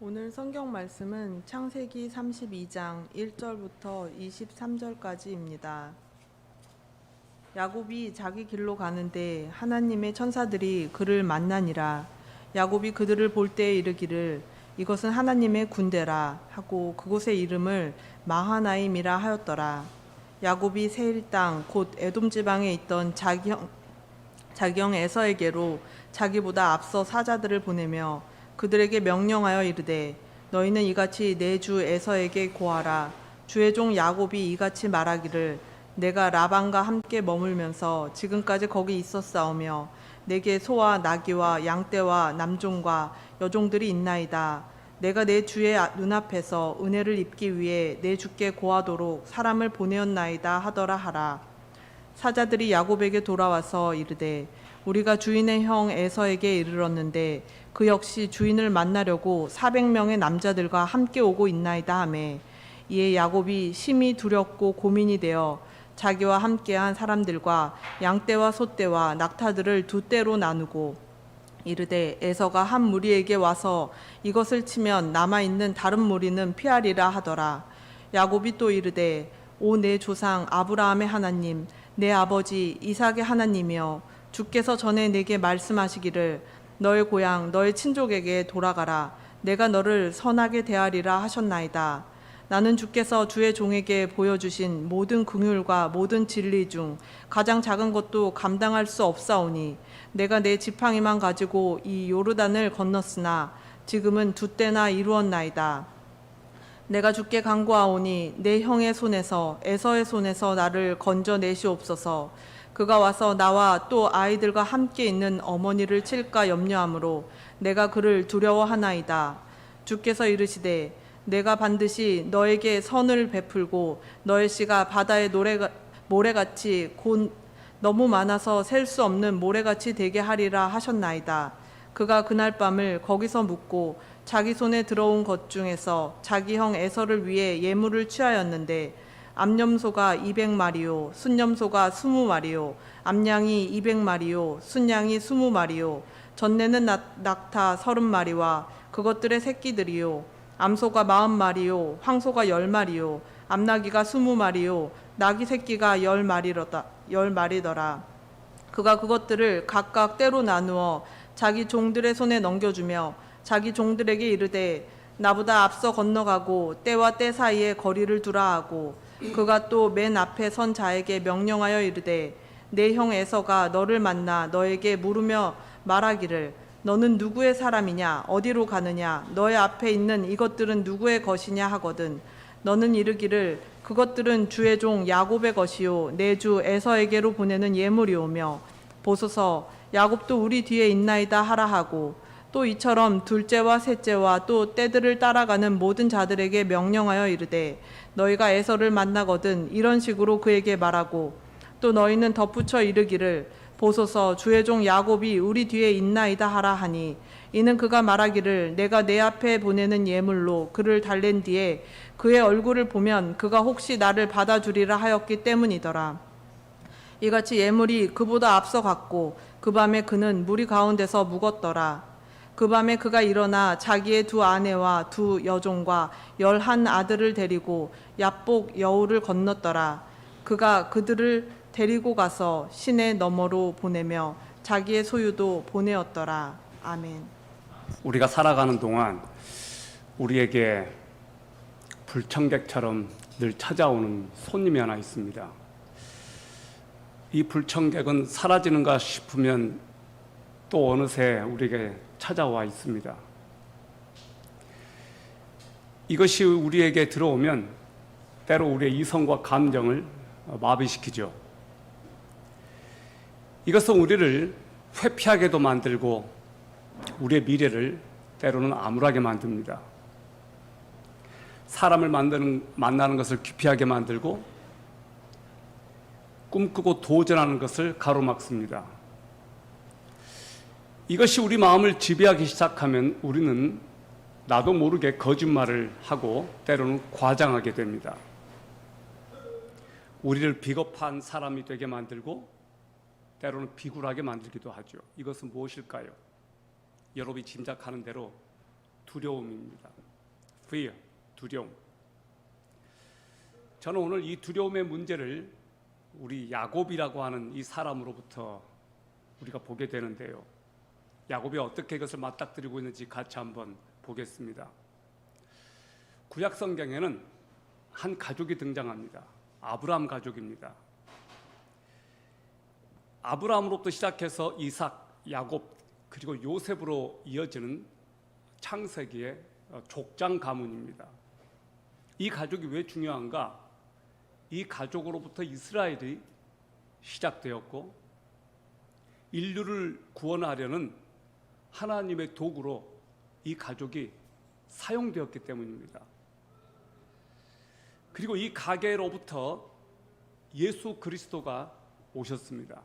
오늘 성경 말씀은 창세기 32장 1절부터 23절까지입니다. 야곱이 자기 길로 가는데 하나님의 천사들이 그를 만나니라. 야곱이 그들을 볼 때에 이르기를 이것은 하나님의 군대라 하고 그곳의 이름을 마하나임이라 하였더라. 야곱이 세일 땅 곧 에돔 지방에 있던 자기 형 에서에게로 자기보다 앞서 사자들을 보내며 그들에게 명령하여 이르되 너희는 이같이 내 주 에서에게 고하라. 주의 종 야곱이 이같이 말하기를 내가 라반과 함께 머물면서 지금까지 거기 있었사오며 내게 소와 나귀와 양떼와 남종과 여종들이 있나이다. 내가 내 주의 눈앞에서 은혜를 입기 위해 내 주께 고하도록 사람을 보내었나이다 하더라 하라. 사자들이 야곱에게 돌아와서 이르되 우리가 주인의 형 에서에게 이르렀는데 그 역시 주인을 만나려고 400명의 남자들과 함께 오고 있나이다 하매 이에 야곱이 심히 두렵고 고민이 되어 자기와 함께한 사람들과 양떼와 소떼와 낙타들을 두 떼로 나누고 이르되 에서가 한 무리에게 와서 이것을 치면 남아있는 다른 무리는 피하리라 하더라. 야곱이 또 이르되 오 내 조상 아브라함의 하나님 내 아버지 이삭의 하나님이여 주께서 전에 내게 말씀하시기를 너의 고향 너의 친족에게 돌아가라. 내가 너를 선하게 대하리라 하셨나이다. 나는 주께서 주의 종에게 보여주신 모든 긍휼과 모든 진리 중 가장 작은 것도 감당할 수 없사오니 내가 내 지팡이만 가지고 이 요르단을 건넜으나 지금은 두 때나 이루었나이다. 내가 주께 간구하오니 내 형의 손에서 에서의 손에서 나를 건져내시옵소서. 그가 와서 나와 또 아이들과 함께 있는 어머니를 칠까 염려하므로 내가 그를 두려워하나이다. 주께서 이르시되 내가 반드시 너에게 선을 베풀고 너의 씨가 바다의 모래같이 곧 너무 많아서 셀 수 없는 모래같이 되게 하리라 하셨나이다. 그가 그날 밤을 거기서 묵고 자기 손에 들어온 것 중에서 자기 형 에서를 위해 예물을 취하였는데 암염소가 200마리요 순염소가 20마리요 암양이 200마리요 순양이 20마리요 전내는 낙타 30마리와 그것들의 새끼들이요 암소가 40마리요 황소가 10마리요 암나귀가 20마리요 나귀 새끼가 10마리더라. 그가 그것들을 각각 때로 나누어 자기 종들의 손에 넘겨주며 자기 종들에게 이르되 나보다 앞서 건너가고 때와 때 사이에 거리를 두라 하고 그가 또 맨 앞에 선 자에게 명령하여 이르되 내 형 에서가 너를 만나 너에게 물으며 말하기를 너는 누구의 사람이냐 어디로 가느냐 너의 앞에 있는 이것들은 누구의 것이냐 하거든 너는 이르기를 그것들은 주의 종 야곱의 것이요 내 주 에서에게로 보내는 예물이오며 보소서 야곱도 우리 뒤에 있나이다 하라 하고 또 이처럼 둘째와 셋째와 또 때들을 따라가는 모든 자들에게 명령하여 이르되 너희가 에서를 만나거든 이런 식으로 그에게 말하고 또 너희는 덧붙여 이르기를 보소서 주의 종 야곱이 우리 뒤에 있나이다 하라 하니 이는 그가 말하기를 내가 내 앞에 보내는 예물로 그를 달랜 뒤에 그의 얼굴을 보면 그가 혹시 나를 받아주리라 하였기 때문이더라. 이같이 예물이 그보다 앞서 갔고 그 밤에 그는 무리 가운데서 묵었더라. 그 밤에 그가 일어나 자기의 두 아내와 두 여종과 11 아들을 데리고 얍복 여우를 건넜더라. 그가 그들을 데리고 가서 시내 너머로 보내며 자기의 소유도 보내었더라. 아멘. 우리가 살아가는 동안 우리에게 불청객처럼 늘 찾아오는 손님이 하나 있습니다. 이 불청객은 사라지는가 싶으면 또 어느새 우리에게 찾아와 있습니다. 이것이 우리에게 들어오면 때로 우리의 이성과 감정을 마비시키죠. 이것은 우리를 회피하게도 만들고 우리의 미래를 때로는 암울하게 만듭니다. 사람을 만나는 것을 기피하게 만들고 꿈꾸고 도전하는 것을 가로막습니다. 이것이 우리 마음을 지배하기 시작하면 우리는 나도 모르게 거짓말을 하고 때로는 과장하게 됩니다. 우리를 비겁한 사람이 되게 만들고 때로는 비굴하게 만들기도 하죠. 이것은 무엇일까요? 여러분이 짐작하는 대로 두려움입니다. Fear, 두려움. 저는 오늘 이 두려움의 문제를 우리 야곱이라고 하는 이 사람으로부터 우리가 보게 되는데요. 야곱이 어떻게 이것을 맞닥뜨리고 있는지 같이 한번 보겠습니다. 구약 성경에는 한 가족이 등장합니다. 아브라함 가족입니다. 아브라함으로부터 시작해서 이삭, 야곱, 그리고 요셉으로 이어지는 창세기의 족장 가문입니다. 이 가족이 왜 중요한가? 이 가족으로부터 이스라엘이 시작되었고 인류를 구원하려는 하나님의 도구로 이 가족이 사용되었기 때문입니다. 그리고 이 가게로부터 예수 그리스도가 오셨습니다.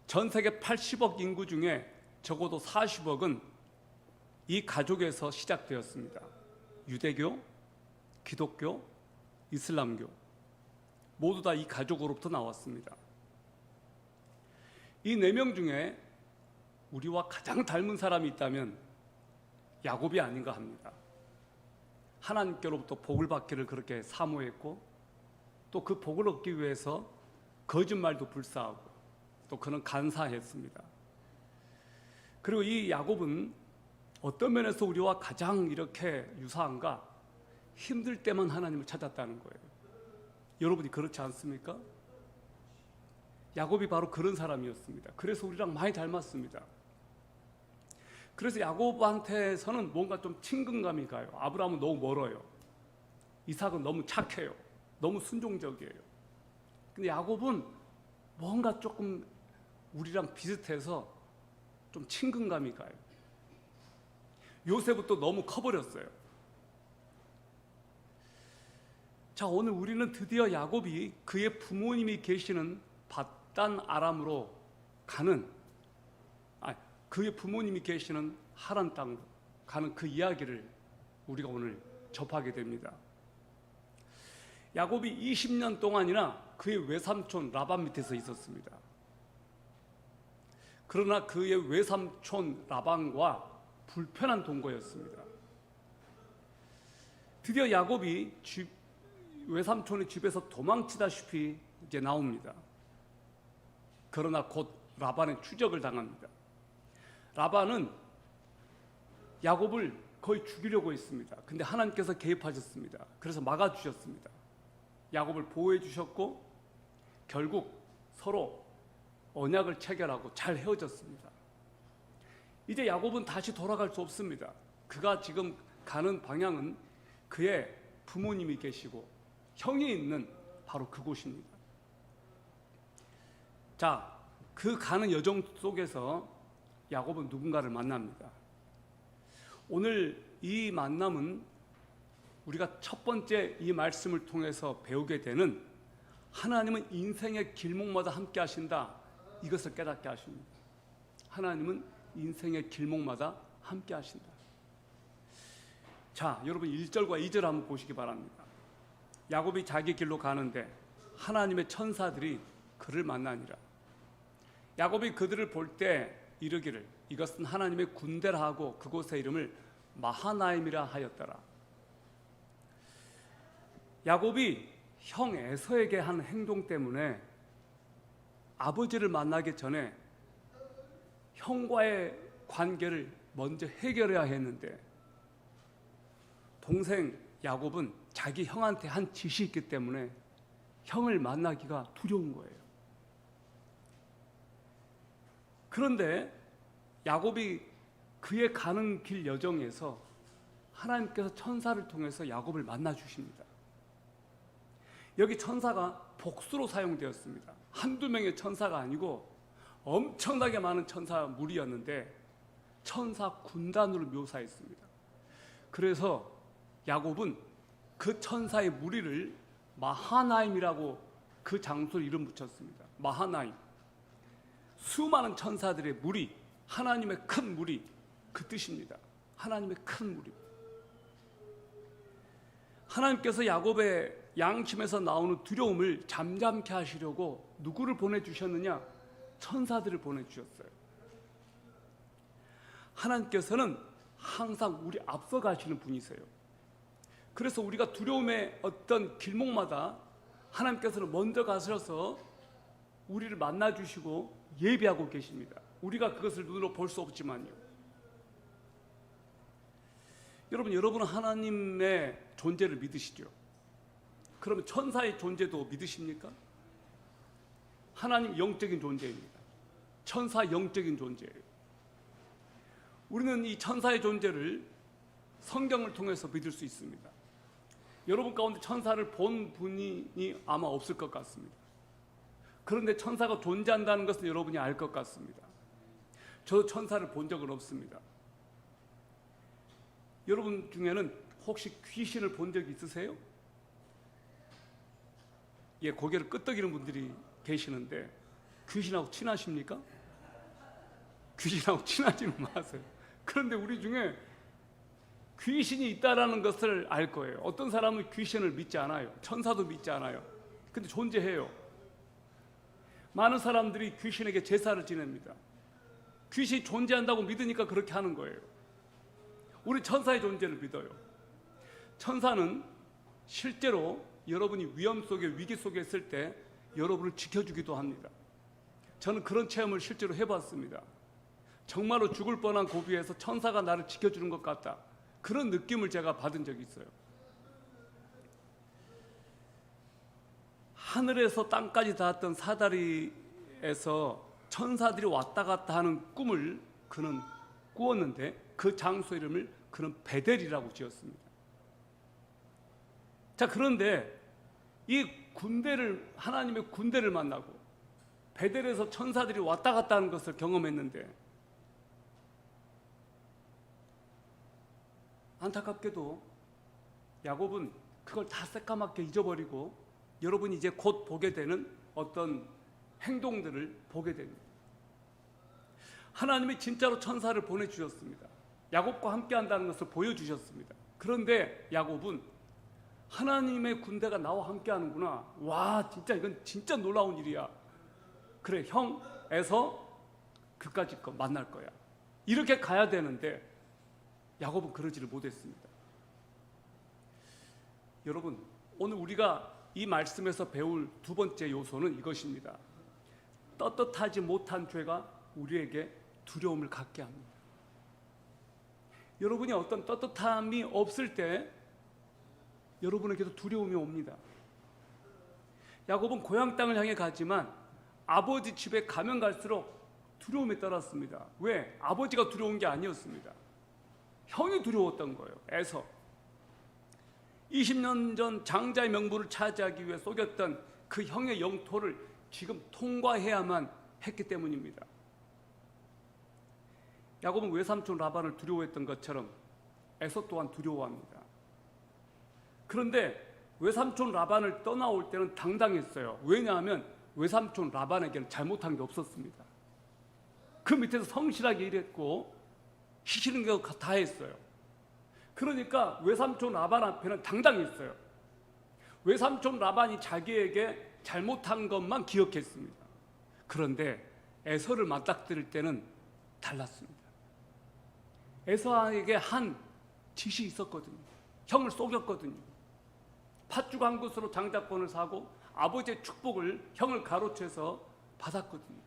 전 세계 80억 인구 중에 적어도 40억은 이 가족에서 시작되었습니다. 유대교, 기독교, 이슬람교 모두 다 이 가족으로부터 나왔습니다. 이 4명 중에 우리와 가장 닮은 사람이 있다면 야곱이 아닌가 합니다. 하나님께로부터 복을 받기를 그렇게 사모했고 또 그 복을 얻기 위해서 거짓말도 불사하고 또 그는 간사했습니다. 그리고 이 야곱은 어떤 면에서 우리와 가장 이렇게 유사한가? 힘들 때만 하나님을 찾았다는 거예요. 여러분이 그렇지 않습니까? 야곱이 바로 그런 사람이었습니다. 그래서 우리랑 많이 닮았습니다. 그래서 야곱한테서는 뭔가 좀 친근감이 가요. 아브라함은 너무 멀어요. 이삭은 너무 착해요. 너무 순종적이에요. 근데 야곱은 뭔가 조금 우리랑 비슷해서 좀 친근감이 가요. 요셉은 또 너무 커버렸어요. 자, 오늘 우리는 드디어 야곱이 그의 부모님이 계시는 밧단 아람으로 가는, 그의 부모님이 계시는 하란 땅으로 가는 그 이야기를 우리가 오늘 접하게 됩니다. 야곱이 20년 동안이나 그의 외삼촌 라반 밑에서 있었습니다. 그러나 그의 외삼촌 라반과 불편한 동거였습니다. 드디어 야곱이 외삼촌의 집에서 도망치다시피 이제 나옵니다. 그러나 곧 라반의 추적을 당합니다. 라반은 야곱을 거의 죽이려고 했습니다. 근데 하나님께서 개입하셨습니다. 그래서 막아주셨습니다. 야곱을 보호해 주셨고 결국 서로 언약을 체결하고 잘 헤어졌습니다. 이제 야곱은 다시 돌아갈 수 없습니다. 그가 지금 가는 방향은 그의 부모님이 계시고 형이 있는 바로 그곳입니다. 자, 그 가는 여정 속에서 야곱은 누군가를 만납니다. 오늘 이 만남은 우리가 첫 번째 이 말씀을 통해서 배우게 되는 하나님은 인생의 길목마다 함께 하신다, 이것을 깨닫게 하십니다. 하나님은 인생의 길목마다 함께 하신다. 자, 여러분 1절과 2절 한번 보시기 바랍니다. 야곱이 자기 길로 가는데 하나님의 천사들이 그를 만나니라. 야곱이 그들을 볼 때 이르기를 이것은 하나님의 군대라 하고 그곳의 이름을 마하나임이라 하였더라. 야곱이 형 에서에게 한 행동 때문에 아버지를 만나기 전에 형과의 관계를 먼저 해결해야 했는데 동생 야곱은 자기 형한테 한 짓이 있기 때문에 형을 만나기가 두려운 거예요. 그런데 야곱이 그의 가는 길 여정에서 하나님께서 천사를 통해서 야곱을 만나 주십니다. 여기 천사가 복수로 사용되었습니다. 한두 명의 천사가 아니고 엄청나게 많은 천사 무리였는데 천사 군단으로 묘사했습니다. 그래서 야곱은 그 천사의 무리를 마하나임이라고 그 장소를 이름 붙였습니다. 마하나임. 수많은 천사들의 무리, 하나님의 큰 무리, 그 뜻입니다. 하나님의 큰 무리. 하나님께서 야곱의 양심에서 나오는 두려움을 잠잠케 하시려고 누구를 보내주셨느냐? 천사들을 보내주셨어요. 하나님께서는 항상 우리 앞서 가시는 분이세요. 그래서 우리가 두려움의 어떤 길목마다 하나님께서는 먼저 가셔서 우리를 만나주시고 예비하고 계십니다. 우리가 그것을 눈으로 볼 수 없지만요. 여러분은 하나님의 존재를 믿으시죠? 그러면 천사의 존재도 믿으십니까? 하나님 영적인 존재입니다. 천사 영적인 존재예요. 우리는 이 천사의 존재를 성경을 통해서 믿을 수 있습니다. 여러분 가운데 천사를 본 분이 아마 없을 것 같습니다. 그런데 천사가 존재한다는 것은 여러분이 알 것 같습니다. 저도 천사를 본 적은 없습니다. 여러분 중에는 혹시 귀신을 본 적이 있으세요? 예, 고개를 끄덕이는 분들이 계시는데 귀신하고 친하십니까? 귀신하고 친하지는 마세요. 그런데 우리 중에 귀신이 있다라는 것을 알 거예요. 어떤 사람은 귀신을 믿지 않아요. 천사도 믿지 않아요. 근데 존재해요. 많은 사람들이 귀신에게 제사를 지냅니다. 귀신이 존재한다고 믿으니까 그렇게 하는 거예요. 우리 천사의 존재를 믿어요. 천사는 실제로 여러분이 위험 속에, 위기 속에 있을 때 여러분을 지켜주기도 합니다. 저는 그런 체험을 실제로 해봤습니다. 정말로 죽을 뻔한 고비에서 천사가 나를 지켜주는 것 같다, 그런 느낌을 제가 받은 적이 있어요. 하늘에서 땅까지 닿았던 사다리에서 천사들이 왔다 갔다 하는 꿈을 그는 꾸었는데 그 장소 이름을 그는 베델이라고 지었습니다. 자, 그런데 이 군대를, 하나님의 군대를 만나고 베델에서 천사들이 왔다 갔다 하는 것을 경험했는데, 안타깝게도 야곱은 그걸 다 새까맣게 잊어버리고 여러분이 이제 곧 보게 되는 어떤 행동들을 보게 됩니다. 하나님이 진짜로 천사를 보내주셨습니다. 야곱과 함께 한다는 것을 보여주셨습니다. 그런데 야곱은 하나님의 군대가 나와 함께 하는구나, 와, 진짜 이건 진짜 놀라운 일이야, 그래, 형에서 그까짓 거 만날 거야, 이렇게 가야 되는데 야곱은 그러지를 못했습니다. 여러분, 오늘 우리가 이 말씀에서 배울 두 번째 요소는 이것입니다. 떳떳하지 못한 죄가 우리에게 두려움을 갖게 합니다. 여러분이 어떤 떳떳함이 없을 때 여러분에게도 두려움이 옵니다. 야곱은 고향 땅을 향해 가지만 아버지 집에 가면 갈수록 두려움에 떨었습니다. 왜? 아버지가 두려운 게 아니었습니다. 형이 두려웠던 거예요. 에서 20년 전 장자의 명분을 차지하기 위해 속였던 그 형의 영토를 지금 통과해야만 했기 때문입니다. 야곱은 외삼촌 라반을 두려워했던 것처럼 에서 또한 두려워합니다. 그런데 외삼촌 라반을 떠나올 때는 당당했어요. 왜냐하면 외삼촌 라반에게는 잘못한 게 없었습니다. 그 밑에서 성실하게 일했고 시키는 거 다 했어요. 그러니까 외삼촌 라반 앞에는 당당했어요. 외삼촌 라반이 자기에게 잘못한 것만 기억했습니다. 그런데 에서를 맞닥뜨릴 때는 달랐습니다. 에서에게 한 짓이 있었거든요. 형을 속였거든요. 팥죽 한 그릇으로 장자권을 사고 아버지의 축복을 형을 가로채서 받았거든요.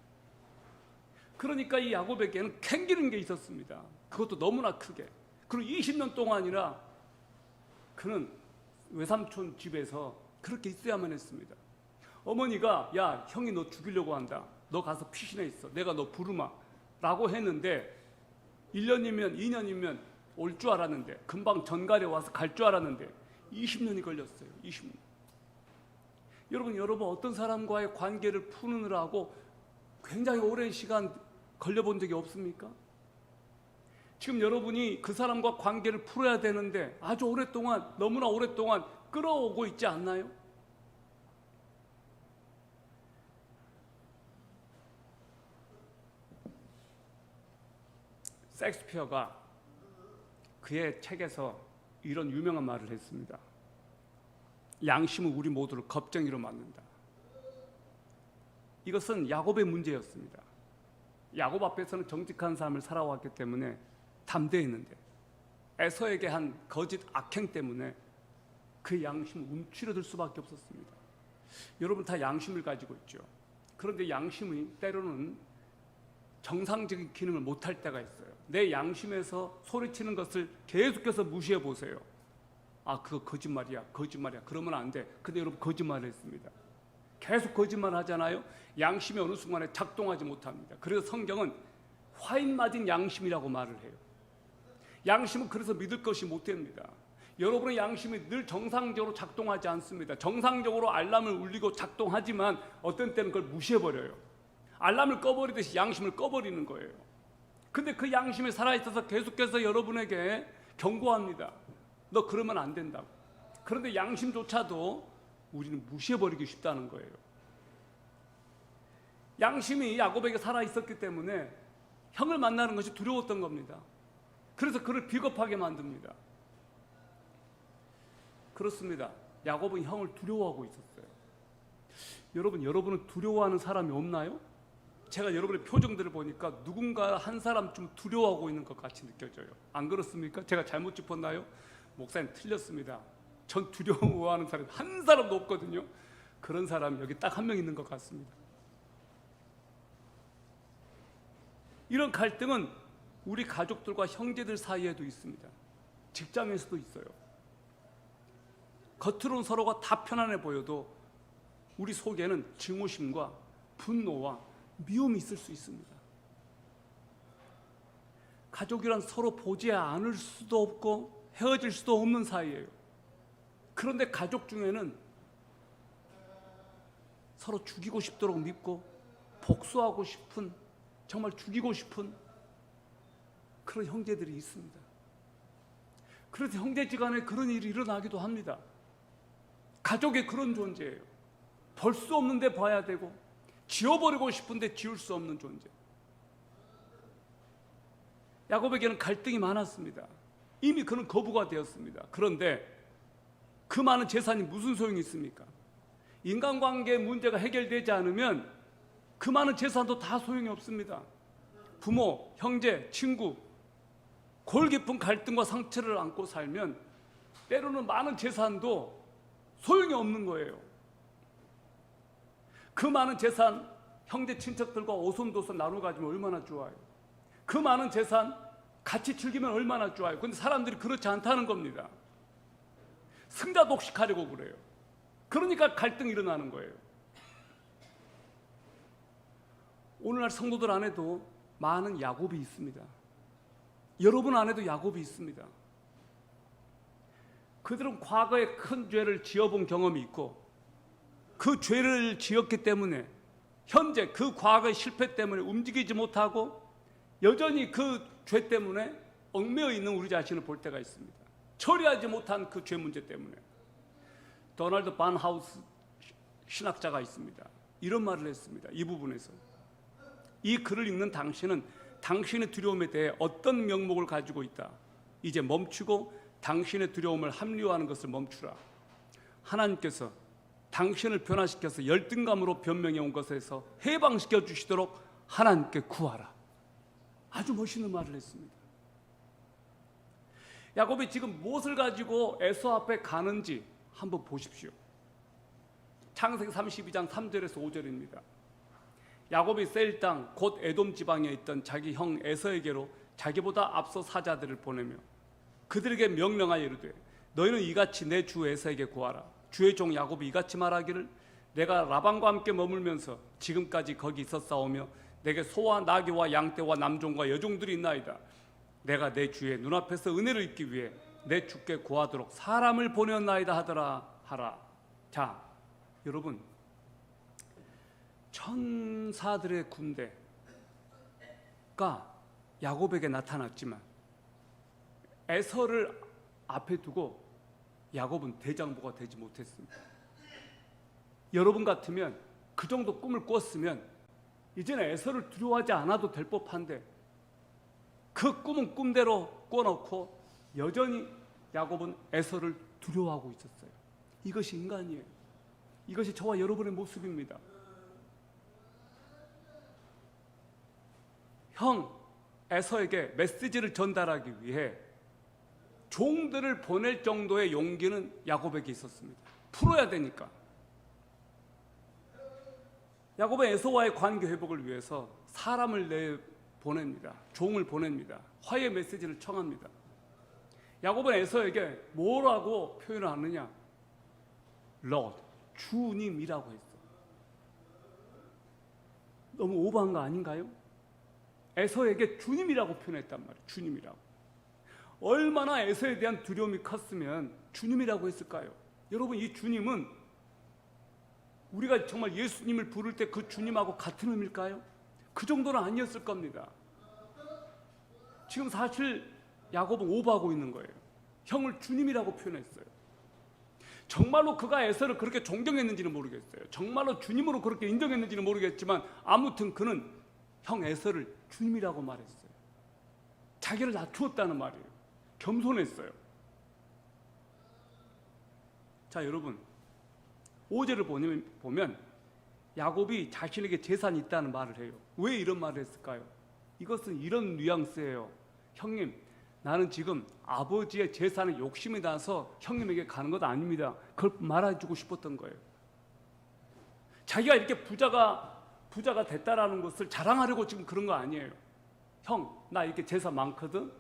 그러니까 이 야곱에게는 캥기는 게 있었습니다. 그것도 너무나 크게. 그리고 20년 동안이나 그는 외삼촌 집에서 그렇게 있어야만 했습니다. 어머니가 야, 형이 너 죽이려고 한다, 너 가서 피신해 있어, 내가 너 부르마 라고 했는데 1년이면 2년이면 올 줄 알았는데, 금방 전갈에 와서 갈 줄 알았는데 20년이 걸렸어요. 20년. 여러분 어떤 사람과의 관계를 푸느라고 굉장히 오랜 시간 걸려본 적이 없습니까? 지금 여러분이 그 사람과 관계를 풀어야 되는데 아주 오랫동안, 너무나 오랫동안 끌어오고 있지 않나요? 섹스피어가 그의 책에서 이런 유명한 말을 했습니다. 양심은 우리 모두를 겁쟁이로 만든다. 이것은 야곱의 문제였습니다. 야곱 앞에서는 정직한 삶을 살아왔기 때문에 담대했는데 에서에게 한 거짓 악행 때문에 그 양심을 움츠러들 수밖에 없었습니다. 여러분 다 양심을 가지고 있죠. 그런데 양심이 때로는 정상적인 기능을 못할 때가 있어요. 내 양심에서 소리치는 것을 계속해서 무시해 보세요. 아, 그거 거짓말이야, 거짓말이야. 그러면 안 돼. 근데 여러분 거짓말을 했습니다. 계속 거짓말 하잖아요. 양심이 어느 순간에 작동하지 못합니다. 그래서 성경은 화인 맞은 양심이라고 말을 해요. 양심은 그래서 믿을 것이 못 됩니다. 여러분의 양심이 늘 정상적으로 작동하지 않습니다. 정상적으로 알람을 울리고 작동하지만 어떤 때는 그걸 무시해버려요. 알람을 꺼버리듯이 양심을 꺼버리는 거예요. 근데 그 양심이 살아있어서 계속해서 여러분에게 경고합니다. 너 그러면 안 된다고. 그런데 양심조차도 우리는 무시해버리기 쉽다는 거예요. 양심이 야곱에게 살아있었기 때문에 형을 만나는 것이 두려웠던 겁니다. 그래서 그를 비겁하게 만듭니다. 그렇습니다. 야곱은 형을 두려워하고 있었어요. 여러분은 두려워하는 사람이 없나요? 제가 여러분의 표정들을 보니까 누군가 한 사람 좀 두려워하고 있는 것 같이 느껴져요. 안 그렇습니까? 제가 잘못 짚었나요? 목사님 틀렸습니다. 전 두려워하는 사람이 한 사람도 없거든요. 그런 사람이 여기 딱 한 명 있는 것 같습니다. 이런 갈등은 우리 가족들과 형제들 사이에도 있습니다. 직장에서도 있어요. 겉으로는 서로가 다 편안해 보여도 우리 속에는 증오심과 분노와 미움이 있을 수 있습니다. 가족이란 서로 보지 않을 수도 없고 헤어질 수도 없는 사이예요. 그런데 가족 중에는 서로 죽이고 싶도록 믿고 복수하고 싶은, 정말 죽이고 싶은 그런 형제들이 있습니다. 그래서 형제지간에 그런 일이 일어나기도 합니다. 가족이 그런 존재예요. 볼 수 없는데 봐야 되고 지워버리고 싶은데 지울 수 없는 존재. 야곱에게는 갈등이 많았습니다. 이미 그는 거부가 되었습니다. 그런데 그 많은 재산이 무슨 소용이 있습니까? 인간관계 문제가 해결되지 않으면 그 많은 재산도 다 소용이 없습니다. 부모, 형제, 친구, 골 깊은 갈등과 상처를 안고 살면 때로는 많은 재산도 소용이 없는 거예요. 그 많은 재산, 형제 친척들과 오손도손 나눠 가지면 얼마나 좋아요. 그 많은 재산 같이 즐기면 얼마나 좋아요. 그런데 사람들이 그렇지 않다는 겁니다. 승자 독식하려고 그래요. 그러니까 갈등이 일어나는 거예요. 오늘날 성도들 안에도 많은 야곱이 있습니다. 여러분 안에도 야곱이 있습니다. 그들은 과거에 큰 죄를 지어본 경험이 있고 그 죄를 지었기 때문에 현재 그 과거의 실패 때문에 움직이지 못하고 여전히 그 죄 때문에 얽매여 있는 우리 자신을 볼 때가 있습니다. 처리하지 못한 그 죄 문제 때문에. 도널드 반하우스 신학자가 있습니다. 이런 말을 했습니다. 이 부분에서. 이 글을 읽는 당신은 당신의 두려움에 대해 어떤 명목을 가지고 있다. 이제 멈추고 당신의 두려움을 합리화하는 것을 멈추라. 하나님께서 당신을 변화시켜서 열등감으로 변명해 온 것에서 해방시켜 주시도록 하나님께 구하라. 아주 멋있는 말을 했습니다. 야곱이 지금 무엇을 가지고 에서 앞에 가는지 한번 보십시오. 창세기 32장 3절에서 5절입니다. 야곱이 세일 땅 곧 에돔 지방에 있던 자기 형 에서에게로 자기보다 앞서 사자들을 보내며 그들에게 명령하여 이르되 너희는 이같이 내 주 에서에게 구하라. 주의 종 야곱이 이같이 말하기를 내가 라반과 함께 머물면서 지금까지 거기 있었사오며 내게 소와 나귀와 양떼와 남종과 여종들이 있나이다. 내가 내 주의 눈앞에서 은혜를 입기 위해 내 주께 구하도록 사람을 보내었나이다 하라. 자, 여러분, 천사들의 군대가 야곱에게 나타났지만 에서를 앞에 두고 야곱은 대장부가 되지 못했습니다. 여러분 같으면 그 정도 꿈을 꿨으면 이제는 에서를 두려워하지 않아도 될 법한데 그 꿈은 꿈대로 꿔놓고 여전히 야곱은 에서를 두려워하고 있었어요. 이것이 인간이에요. 이것이 저와 여러분의 모습입니다. 형 에서에게 메시지를 전달하기 위해 종들을 보낼 정도의 용기는 야곱에게 있었습니다. 풀어야 되니까. 야곱은 에서와의 관계 회복을 위해서 사람을 보냅니다. 종을 보냅니다. 화해 메시지를 청합니다. 야곱은 에서에게 뭐라고 표현을 하느냐? Lord, 주님이라고 했어. 너무 오버한 거 아닌가요? 에서에게 주님이라고 표현했단 말이에요. 주님이라고. 얼마나 에서에 대한 두려움이 컸으면 주님이라고 했을까요? 여러분, 이 주님은 우리가 정말 예수님을 부를 때 그 주님하고 같은 의미일까요? 그 정도는 아니었을 겁니다. 지금 사실 야곱은 오버하고 있는 거예요. 형을 주님이라고 표현했어요. 정말로 그가 에서를 그렇게 존경했는지는 모르겠어요. 정말로 주님으로 그렇게 인정했는지는 모르겠지만 아무튼 그는 형 에서를 주님이라고 말했어요. 자기를 낮추었다는 말이에요. 겸손했어요. 자, 여러분, 5절을 보면 야곱이 자신에게 재산이 있다는 말을 해요. 왜 이런 말을 했을까요? 이것은 이런 뉘앙스예요. 형님, 나는 지금 아버지의 재산에 욕심이 나서 형님에게 가는 것 아닙니다. 그걸 말해주고 싶었던 거예요. 자기가 이렇게 부자가 됐다라는 것을 자랑하려고 지금 그런 거 아니에요. 형, 나 이렇게 재산 많거든.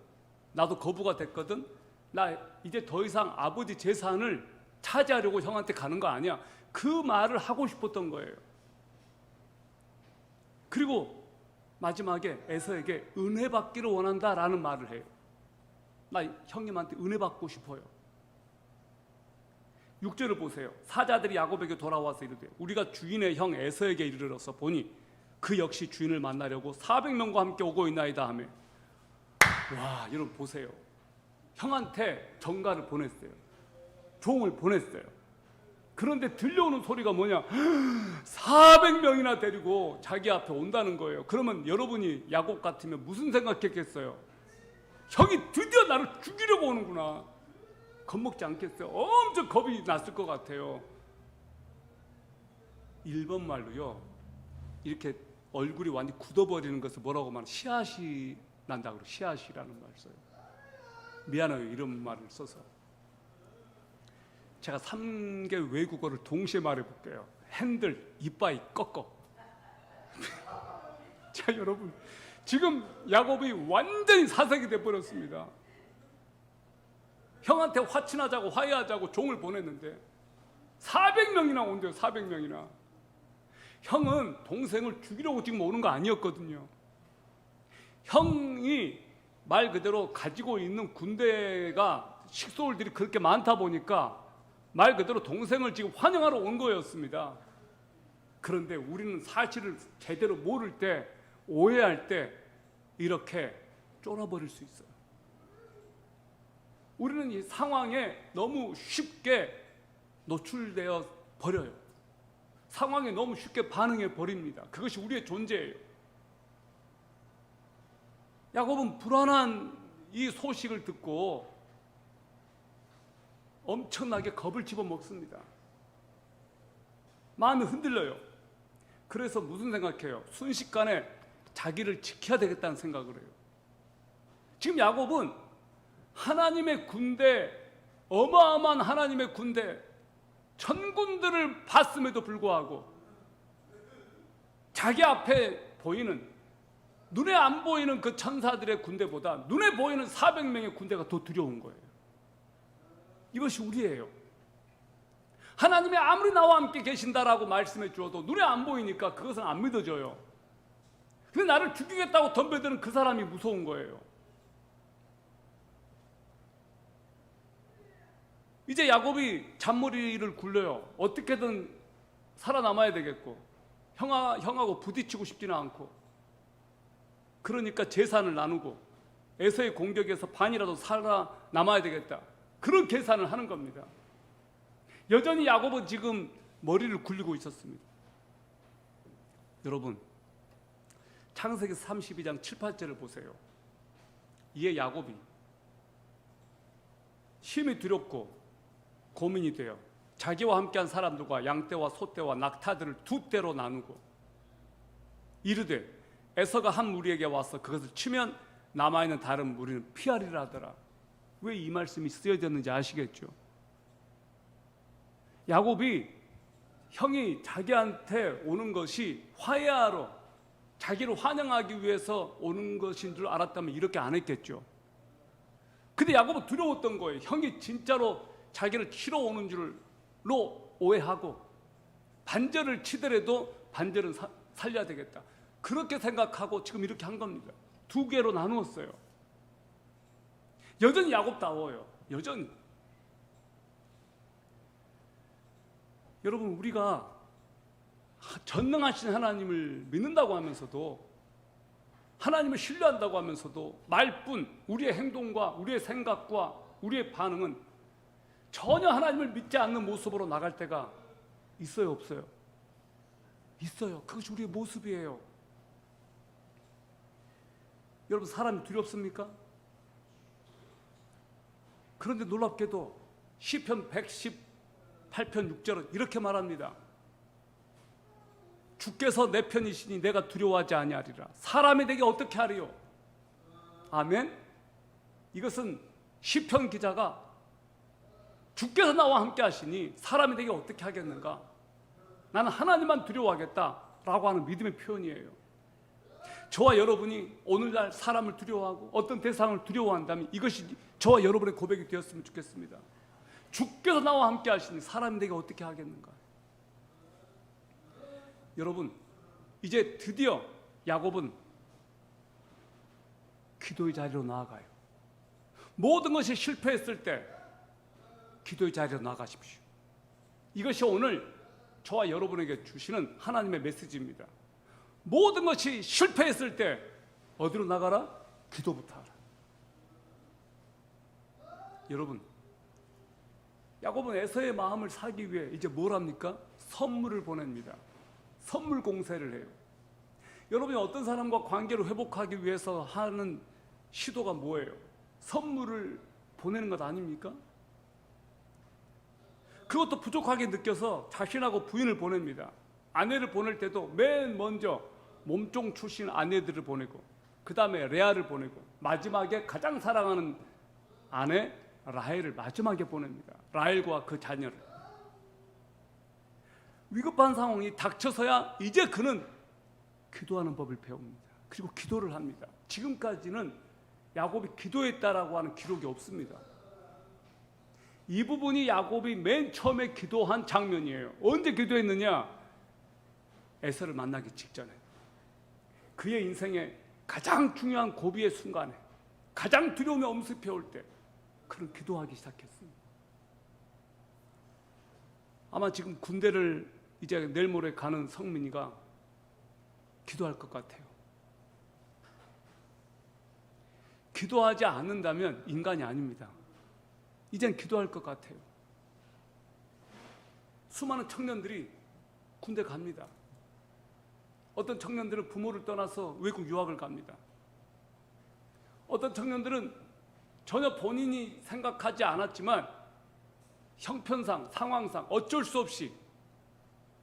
나도 거부가 됐거든. 나 이제 더 이상 아버지 재산을 차지하려고 형한테 가는 거 아니야. 그 말을 하고 싶었던 거예요. 그리고 마지막에 에서에게 은혜 받기를 원한다라는 말을 해요. 나 형님한테 은혜 받고 싶어요. 6절을 보세요. 사자들이 야곱에게 돌아와서 이르되 우리가 주인의 형 에서에게 이르러서 보니 그 역시 주인을 만나려고 400명과 함께 오고 있나이다 하며, 와, 여러분 보세요. 형한테 전가를 보냈어요. 종을 보냈어요. 그런데 들려오는 소리가 뭐냐? 400명이나 데리고 자기 앞에 온다는 거예요. 그러면 여러분이 야곱 같으면 무슨 생각했겠어요? 형이 드디어 나를 죽이려고 오는구나. 겁먹지 않겠어요? 엄청 겁이 났을 것 같아요. 일본 말로요, 이렇게 얼굴이 완전히 굳어버리는 것을 뭐라고 말하면 씨앗이 난다고 그래요. 씨앗이라는 말 써요. 미안해요, 이런 말을 써서. 제가 3개 외국어를 동시에 말해볼게요. 핸들, 이빠이, 꺾어. 자, 여러분, 지금 야곱이 완전히 사색이 돼버렸습니다. 형한테 화친하자고 화해하자고 종을 보냈는데 400명이나 온대요. 400명이나. 형은 동생을 죽이려고 지금 오는 거 아니었거든요. 형이 말 그대로 가지고 있는 군대가 식소울들이 그렇게 많다 보니까 말 그대로 동생을 지금 환영하러 온 거였습니다. 그런데 우리는 사실을 제대로 모를 때, 오해할 때 이렇게 쫄아버릴 수 있어요. 우리는 이 상황에 너무 쉽게 노출되어 버려요. 상황에 너무 쉽게 반응해 버립니다. 그것이 우리의 존재예요. 야곱은 불안한 이 소식을 듣고 엄청나게 겁을 집어먹습니다. 마음이 흔들려요. 그래서 무슨 생각해요? 순식간에 자기를 지켜야 되겠다는 생각을 해요. 지금 야곱은 하나님의 군대, 어마어마한 하나님의 군대, 천군들을 봤음에도 불구하고 자기 앞에 보이는, 눈에 안 보이는 그 천사들의 군대보다 눈에 보이는 400명의 군대가 더 두려운 거예요. 이것이 우리예요. 하나님이 아무리 나와 함께 계신다라고 말씀해 주어도 눈에 안 보이니까 그것은 안 믿어져요. 근데 나를 죽이겠다고 덤벼드는 그 사람이 무서운 거예요. 이제 야곱이 잔머리를 굴려요. 어떻게든 살아남아야 되겠고, 형하고 부딪히고 싶지는 않고, 그러니까 재산을 나누고 에서의 공격에서 반이라도 살아남아야 되겠다, 그런 계산을 하는 겁니다. 여전히 야곱은 지금 머리를 굴리고 있었습니다. 여러분, 창세기 32장 7, 8절을 보세요. 이에 야곱이 심히 두렵고 고민이 돼요. 자기와 함께한 사람들과 양떼와 소떼와 낙타들을 두 떼로 나누고 이르되 에서가 한 무리에게 와서 그것을 치면 남아있는 다른 무리는 피하리라 하더라. 왜 이 말씀이 쓰여졌는지 아시겠죠? 야곱이 형이 자기한테 오는 것이 화해하러, 자기를 환영하기 위해서 오는 것인 줄 알았다면 이렇게 안 했겠죠. 근데 야곱은 두려웠던 거예요. 형이 진짜로 자기를 치러 오는 줄로 오해하고 반절을 치더라도 반절은 살려야 되겠다, 그렇게 생각하고 지금 이렇게 한 겁니다. 두 개로 나누었어요. 여전히 야곱다워요. 여전히. 여러분, 우리가 전능하신 하나님을 믿는다고 하면서도, 하나님을 신뢰한다고 하면서도 말뿐 우리의 행동과 우리의 생각과 우리의 반응은 전혀 하나님을 믿지 않는 모습으로 나갈 때가 있어요, 없어요? 있어요. 그것이 우리의 모습이에요. 여러분, 사람이 두렵습니까? 그런데 놀랍게도 시편 118편 6절은 이렇게 말합니다. 주께서 내 편이시니 내가 두려워하지 아니하리라. 사람이 내게 어떻게 하리요? 아멘. 이것은 시편 기자가 주께서 나와 함께 하시니 사람이 내게 어떻게 하겠는가? 나는 하나님만 두려워하겠다라고 하는 믿음의 표현이에요. 저와 여러분이 오늘날 사람을 두려워하고 어떤 대상을 두려워한다면 이것이 저와 여러분의 고백이 되었으면 좋겠습니다. 주께서 나와 함께 하시니 사람이 내게 어떻게 하겠는가? 여러분, 이제 드디어 야곱은 기도의 자리로 나아가요. 모든 것이 실패했을 때 기도의 자리로 나가십시오. 이것이 오늘 저와 여러분에게 주시는 하나님의 메시지입니다. 모든 것이 실패했을 때 어디로 나가라? 기도부터 하라. 여러분, 야곱은 에서의 마음을 사기 위해 이제 뭘 합니까? 선물을 보냅니다. 선물 공세를 해요. 여러분이 어떤 사람과 관계를 회복하기 위해서 하는 시도가 뭐예요? 선물을 보내는 것 아닙니까? 그것도 부족하게 느껴서 자신하고 부인을 보냅니다. 아내를 보낼 때도 맨 먼저 몸종 출신 아내들을 보내고, 그 다음에 레아를 보내고, 마지막에 가장 사랑하는 아내 라헬을 마지막에 보냅니다. 라헬과 그 자녀를. 위급한 상황이 닥쳐서야 이제 그는 기도하는 법을 배웁니다. 그리고 기도를 합니다. 지금까지는 야곱이 기도했다라고 하는 기록이 없습니다. 이 부분이 야곱이 맨 처음에 기도한 장면이에요. 언제 기도했느냐? 에서를 만나기 직전에. 그의 인생의 가장 중요한 고비의 순간에, 가장 두려움에 엄습해 올 때 그는 기도하기 시작했습니다. 아마 지금 군대를 이제 내일 모레 가는 성민이가 기도할 것 같아요. 기도하지 않는다면 인간이 아닙니다. 이젠 기도할 것 같아요. 수많은 청년들이 군대 갑니다. 어떤 청년들은 부모를 떠나서 외국 유학을 갑니다. 어떤 청년들은 전혀 본인이 생각하지 않았지만 형편상, 상황상 어쩔 수 없이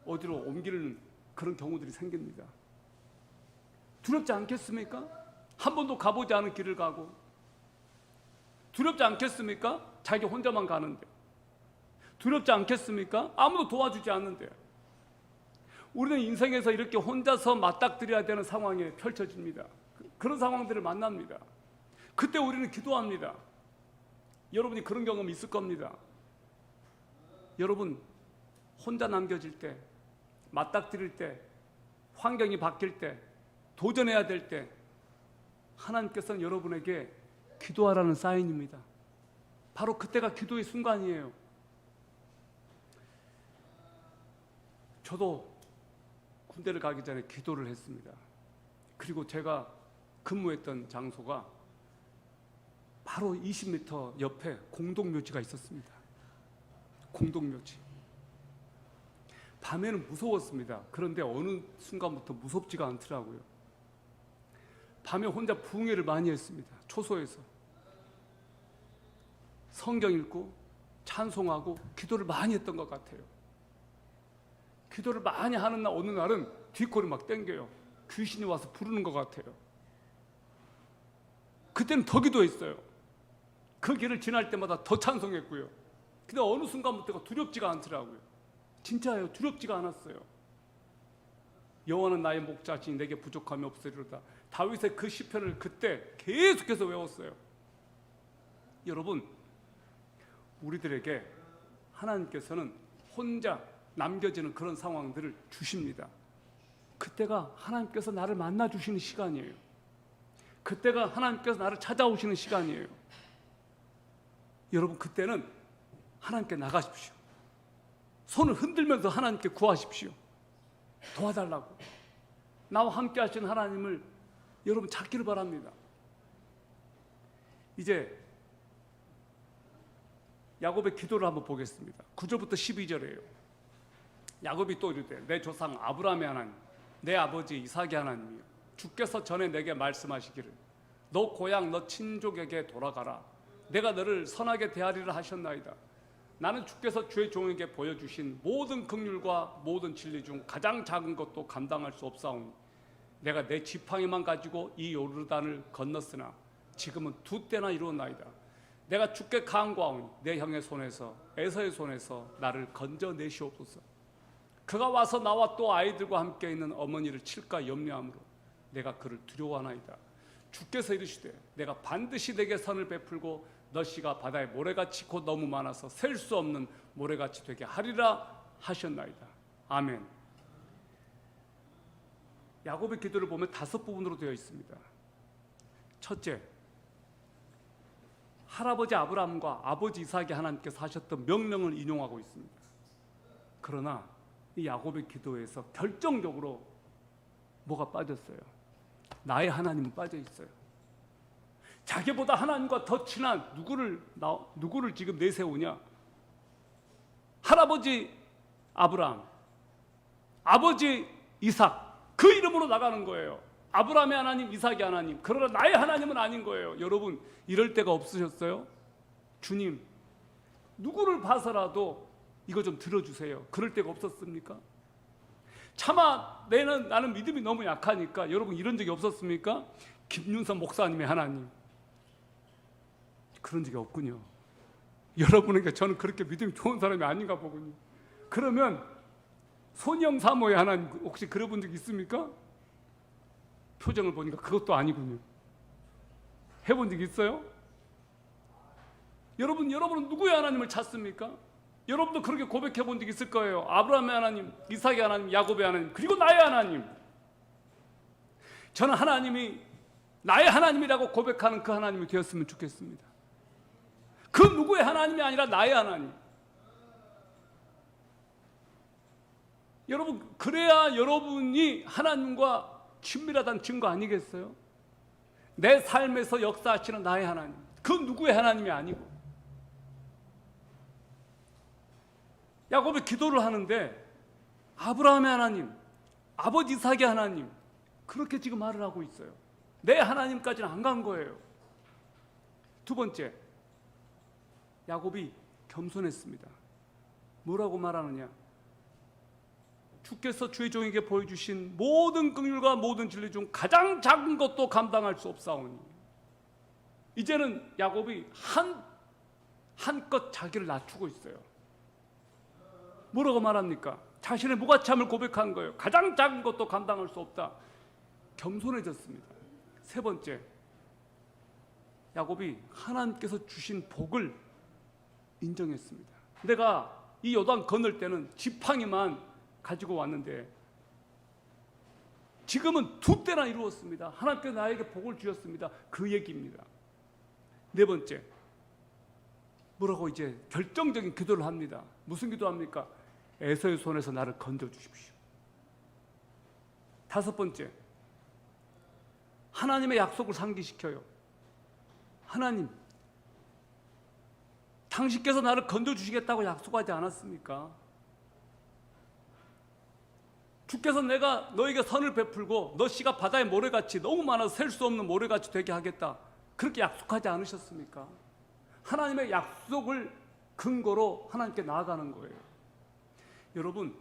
어디로 옮기는 그런 경우들이 생깁니다. 두렵지 않겠습니까? 한 번도 가보지 않은 길을 가고, 두렵지 않겠습니까? 자기 혼자만 가는데. 두렵지 않겠습니까? 아무도 도와주지 않는데. 우리는 인생에서 이렇게 혼자서 맞닥뜨려야 되는 상황에 펼쳐집니다. 그런 상황들을 만납니다. 그때 우리는 기도합니다. 여러분이 그런 경험 있을 겁니다. 여러분, 혼자 남겨질 때, 맞닥뜨릴 때, 환경이 바뀔 때, 도전해야 될 때 하나님께서는 여러분에게 기도하라는 사인입니다. 바로 그때가 기도의 순간이에요. 저도 군대를 가기 전에 기도를 했습니다. 그리고 제가 근무했던 장소가 바로 20m 옆에 공동묘지가 있었습니다. 공동묘지. 밤에는 무서웠습니다. 그런데 어느 순간부터 무섭지가 않더라고요. 밤에 혼자 부흥회를 많이 했습니다. 초소에서 성경 읽고 찬송하고 기도를 많이 했던 것 같아요. 기도를 많이 하는 날 어느 날은 뒷골이 막 땡겨요. 귀신이 와서 부르는 것 같아요. 그때는 더 기도했어요. 그 길을 지날 때마다 더 찬송했고요. 근데 어느 순간부터가 두렵지가 않더라고요. 진짜예요. 두렵지가 않았어요. 여호와는 나의 목자시니 내게 부족함이 없으리로다. 다윗의 그 시편을 그때 계속해서 외웠어요. 여러분, 우리들에게 하나님께서는 혼자 남겨지는 그런 상황들을 주십니다. 그때가 하나님께서 나를 만나 주시는 시간이에요. 그때가 하나님께서 나를 찾아오시는 시간이에요. 여러분, 그때는 하나님께 나가십시오. 손을 흔들면서 하나님께 구하십시오. 도와달라고. 나와 함께 하시는 하나님을 여러분 찾기를 바랍니다. 이제 야곱의 기도를 한번 보겠습니다. 9절부터 12절이에요. 야곱이 또 이르되 내 조상 아브라함의 하나님, 내 아버지 이삭의 하나님이여, 주께서 전에 내게 말씀하시기를 너 고향 너 친족에게 돌아가라. 내가 너를 선하게 대하리라 하셨나이다. 나는 주께서 주의 종에게 보여주신 모든 긍휼과 모든 진리 중 가장 작은 것도 감당할 수 없사오니 내가 내 지팡이만 가지고 이 요르단을 건넜으나 지금은 2때나 이루었나이다. 내가 주께 간구하오니 내 형의 손에서 에서의 손에서 나를 건져내시옵소서. 그가 와서 나와 또 아이들과 함께 있는 어머니를 칠까 염려하므로 내가 그를 두려워하나이다. 주께서 이르시되 내가 반드시 내게 선을 베풀고 너씨가 바다의 모래같이 곧 너무 많아서 셀 수 없는 모래같이 되게 하리라 하셨나이다. 아멘. 야곱의 기도를 보면 5부분으로 되어 있습니다. 첫째, 할아버지 아브라함과 아버지 이삭이 하나님께서 하셨던 명령을 인용하고 있습니다. 그러나 이 야곱의 기도에서 결정적으로 뭐가 빠졌어요? 나의 하나님은 빠져 있어요. 자기보다 하나님과 더 친한 누구를 지금 내세우냐? 할아버지 아브라함, 아버지 이삭, 그 이름으로 나가는 거예요. 아브라함의 하나님, 이삭의 하나님. 그러나 나의 하나님은 아닌 거예요. 여러분, 이럴 때가 없으셨어요? 주님, 누구를 봐서라도 이거 좀 들어주세요. 그럴 때가 없었습니까? 차마 나는 믿음이 너무 약하니까. 여러분, 이런 적이 없었습니까? 김윤선 목사님의 하나님, 그런 적이 없군요. 여러분에게 저는 그렇게 믿음이 좋은 사람이 아닌가 보군요. 그러면 손영 사모의 하나님 혹시 그래 본 적 있습니까? 표정을 보니까 그것도 아니군요. 해본 적 있어요? 여러분은 누구의 하나님을 찾습니까? 여러분도 그렇게 고백해 본 적 있을 거예요. 아브라함의 하나님, 이삭의 하나님, 야곱의 하나님, 그리고 나의 하나님. 저는 하나님이 나의 하나님이라고 고백하는 그 하나님이 되었으면 좋겠습니다. 그 누구의 하나님이 아니라 나의 하나님. 여러분, 그래야 여러분이 하나님과 친밀하다는 증거 아니겠어요? 내 삶에서 역사하시는 나의 하나님, 그 누구의 하나님이 아니고. 야곱이 기도를 하는데 아브라함의 하나님, 아버지 이삭의 하나님, 그렇게 지금 말을 하고 있어요. 내 하나님까지는 안 간 거예요. 두 번째, 야곱이 겸손했습니다. 뭐라고 말하느냐? 주께서 주의 종에게 보여주신 모든 긍휼과 모든 진리 중 가장 작은 것도 감당할 수 없사오니. 이제는 야곱이 한껏 자기를 낮추고 있어요. 뭐라고 말합니까? 자신의 무가참을 고백한 거예요. 가장 작은 것도 감당할 수 없다. 겸손해졌습니다. 세 번째, 야곱이 하나님께서 주신 복을 인정했습니다. 내가 이 요단 건널 때는 지팡이만 가지고 왔는데 지금은 2때나 이루었습니다. 하나님께서 나에게 복을 주셨습니다. 그 얘기입니다. 네 번째, 뭐라고 이제 결정적인 기도를 합니다. 무슨 기도합니까? 에서의 손에서 나를 건져 주십시오. 다섯 번째, 하나님의 약속을 상기시켜요. 하나님, 당신께서 나를 건져 주시겠다고 약속하지 않았습니까? 주께서 내가 너에게 선을 베풀고 너 씨가 바다의 모래같이 너무 많아서 셀 수 없는 모래같이 되게 하겠다, 그렇게 약속하지 않으셨습니까? 하나님의 약속을 근거로 하나님께 나아가는 거예요. 여러분,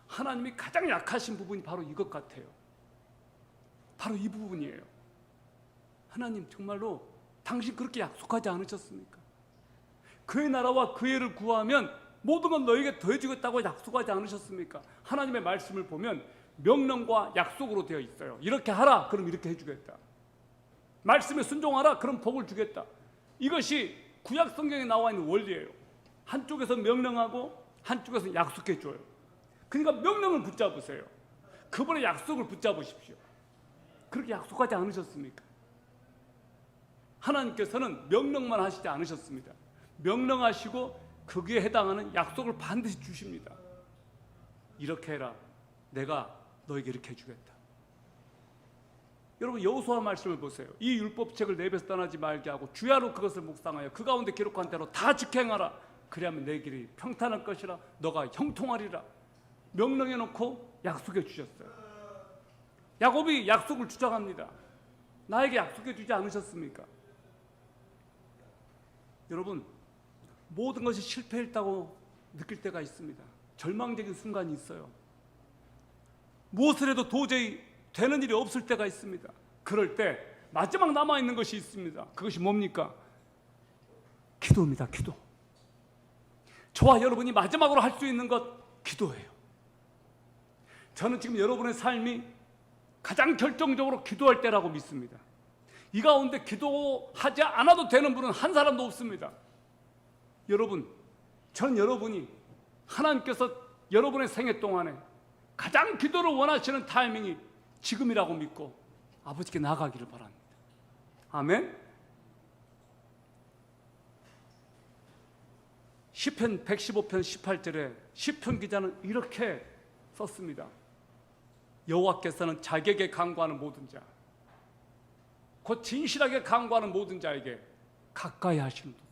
하나님이 가장 약하신 부분이 바로 이것 같아요. 바로 이 부분이에요. 하나님, 정말로 당신 그렇게 약속하지 않으셨습니까? 그의 나라와 그의 의를 구하면 모든 건 너에게 더해주겠다고 약속하지 않으셨습니까? 하나님의 말씀을 보면 명령과 약속으로 되어 있어요. 이렇게 하라, 그럼 이렇게 해주겠다. 말씀에 순종하라, 그럼 복을 주겠다. 이것이 구약 성경에 나와 있는 원리예요. 한쪽에서 명령하고 한쪽에서 약속해 줘요. 그러니까 명령을 붙잡으세요. 그분의 약속을 붙잡으십시오. 그렇게 약속하지 않으셨습니까? 하나님께서는 명령만 하시지 않으셨습니다. 명령하시고 거기에 해당하는 약속을 반드시 주십니다. 이렇게 해라, 내가 너에게 이렇게 해주겠다. 여러분, 여호수아 말씀을 보세요. 이 율법책을 내 입에서 떠나지 말게 하고 주야로 그것을 묵상하여 그 가운데 기록한 대로 다 지켜행하라. 그리하면 내 길이 평탄할 것이라, 너가 형통하리라. 명령해 놓고 약속해 주셨어요. 야곱이 약속을 주장합니다. 나에게 약속해 주지 않으셨습니까? 여러분, 모든 것이 실패했다고 느낄 때가 있습니다. 절망적인 순간이 있어요. 무엇을 해도 도저히 되는 일이 없을 때가 있습니다. 그럴 때 마지막 남아있는 것이 있습니다. 그것이 뭡니까? 기도입니다. 기도. 저와 여러분이 마지막으로 할 수 있는 것, 기도예요. 저는 지금 여러분의 삶이 가장 결정적으로 기도할 때라고 믿습니다. 이 가운데 기도하지 않아도 되는 분은 한 사람도 없습니다. 여러분, 저는 여러분이 하나님께서 여러분의 생애 동안에 가장 기도를 원하시는 타이밍이 지금이라고 믿고 아버지께 나아가기를 바랍니다. 아멘. 시편 115편 18절에 시편 기자는 이렇게 썼습니다. 여호와께서는 자기에게 간구하는 모든 자, 곧 진실하게 간구하는 모든 자에게 가까이 하시는도다.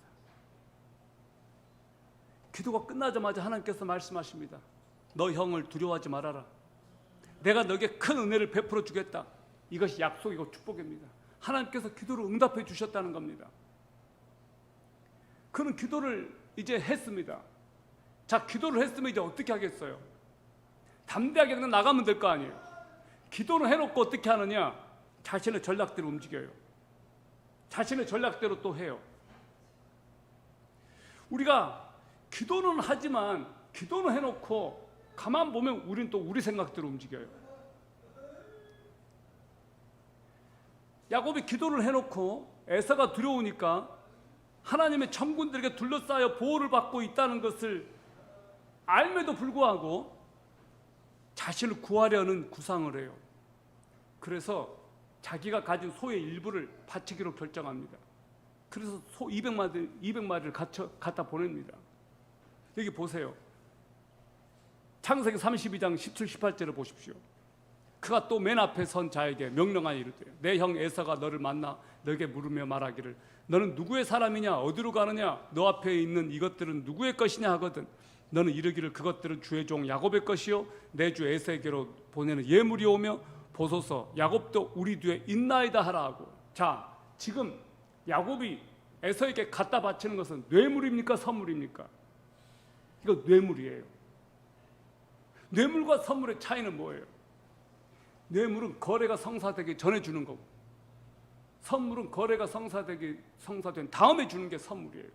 기도가 끝나자마자 하나님께서 말씀하십니다. 너 형을 두려워하지 말아라. 내가 너에게 큰 은혜를 베풀어 주겠다. 이것이 약속이고 축복입니다. 하나님께서 기도를 응답해 주셨다는 겁니다. 그는 기도를 이제 했습니다. 자, 기도를 했으면 이제 어떻게 하겠어요? 담대하게 그냥 나가면 될 거 아니에요. 기도를 해놓고 어떻게 하느냐? 자신의 전략대로 움직여요. 자신의 전략대로 또 해요. 우리가 기도는 하지만 기도는 해놓고 가만 보면 우리는 또 우리 생각대로 움직여요. 야곱이 기도를 해놓고 에사가 두려우니까 하나님의 천군들에게 둘러싸여 보호를 받고 있다는 것을 알면도 불구하고 자신을 구하려는 구상을 해요. 그래서 자기가 가진 소의 일부를 바치기로 결정합니다. 그래서 소 200마리를 갖다 보냅니다. 여기 보세요. 창세기 32장 17, 18절을 보십시오. 그가 또 맨 앞에 선 자에게 명령하여 이르되 내 형 에사가 너를 만나 너에게 물으며 말하기를 너는 누구의 사람이냐 어디로 가느냐 너 앞에 있는 이것들은 누구의 것이냐 하거든 너는 이르기를 그것들은 주의 종 야곱의 것이요 내 주 에사에게로 보내는 예물이 오며 보소서 야곱도 우리 뒤에 있나이다 하라 하고. 자, 지금 야곱이 에사에게 갖다 바치는 것은 뇌물입니까 선물입니까? 이거 뇌물이에요. 뇌물과 선물의 차이는 뭐예요? 뇌물은 거래가 성사되기 전에 주는 거고 선물은 거래가 성사된 다음에 주는 게 선물이에요.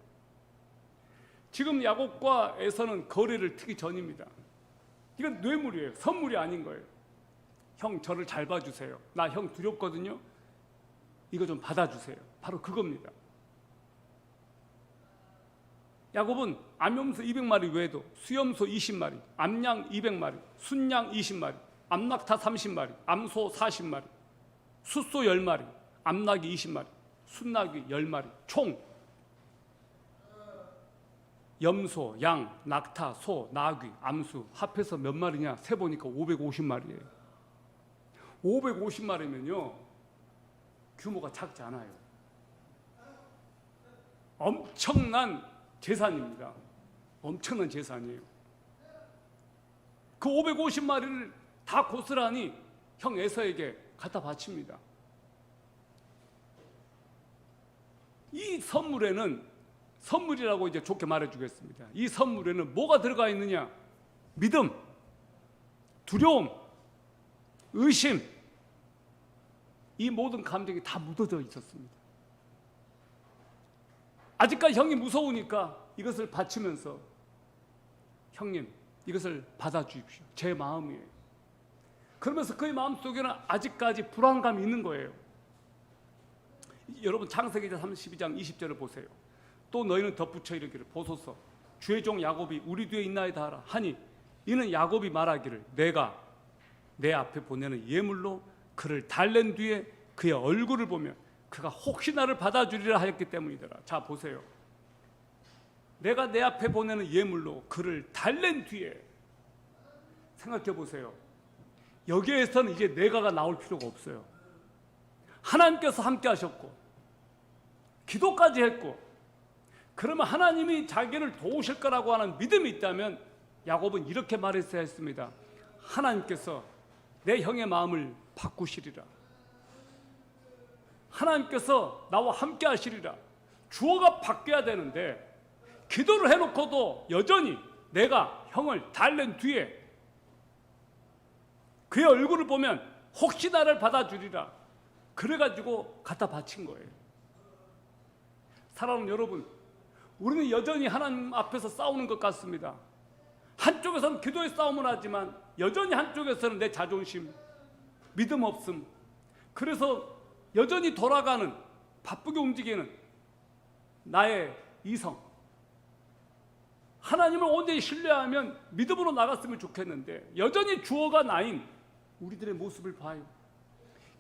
지금 야곱과 에서는 거래를 트기 전입니다. 이건 뇌물이에요. 선물이 아닌 거예요. 형 저를 잘 봐주세요. 나 형 두렵거든요. 이거 좀 받아주세요. 바로 그겁니다. 야곱은 암염소 200마리 외에도 수염소 20마리, 암양 200마리, 순양 20마리, 암낙타 30마리, 암소 40마리, 숫소 10마리, 암낙이 20마리, 순낙이 10마리, 총 염소, 양, 낙타, 소, 나귀, 암수 합해서 몇 마리냐 세보니까 550마리예요. 550마리면요 규모가 작지 않아요. 엄청난 재산입니다. 엄청난 재산이에요. 그 550마리를 다 고스란히 형 에서에게 갖다 바칩니다. 이 선물에는 선물이라고 이제 좋게 말해주겠습니다. 이 선물에는 뭐가 들어가 있느냐? 믿음, 두려움, 의심, 이 모든 감정이 다 묻어져 있었습니다. 아직까지 형이 무서우니까 이것을 바치면서 형님 이것을 받아주십시오. 제 마음이에요. 그러면서 그의 마음속에는 아직까지 불안감이 있는 거예요. 여러분 창세기 32장 20절을 보세요. 또 너희는 덧붙여 이르기를 보소서 주의 종 야곱이 우리 뒤에 있나이다 하라 하니 이는 야곱이 말하기를 내가 내 앞에 보내는 예물로 그를 달랜 뒤에 그의 얼굴을 보면 그가 혹시 나를 받아주리라 하였기 때문이더라. 자 보세요. 내가 내 앞에 보내는 예물로 그를 달랜 뒤에, 생각해 보세요. 여기에서는 이제 내가가 나올 필요가 없어요. 하나님께서 함께 하셨고 기도까지 했고, 그러면 하나님이 자기를 도우실 거라고 하는 믿음이 있다면 야곱은 이렇게 말했어야 했습니다. 하나님께서 내 형의 마음을 바꾸시리라. 하나님께서 나와 함께 하시리라. 주어가 바뀌어야 되는데 기도를 해놓고도 여전히 내가 형을 달랜 뒤에 그의 얼굴을 보면 혹시 나를 받아주리라. 그래가지고 갖다 바친 거예요. 사랑하는 여러분, 우리는 여전히 하나님 앞에서 싸우는 것 같습니다. 한쪽에서는 기도의 싸움을 하지만 여전히 한쪽에서는 내 자존심, 믿음 없음, 그래서 여전히 돌아가는, 바쁘게 움직이는 나의 이성, 하나님을 온전히 신뢰하면 믿음으로 나갔으면 좋겠는데 여전히 주어가 나인 우리들의 모습을 봐요.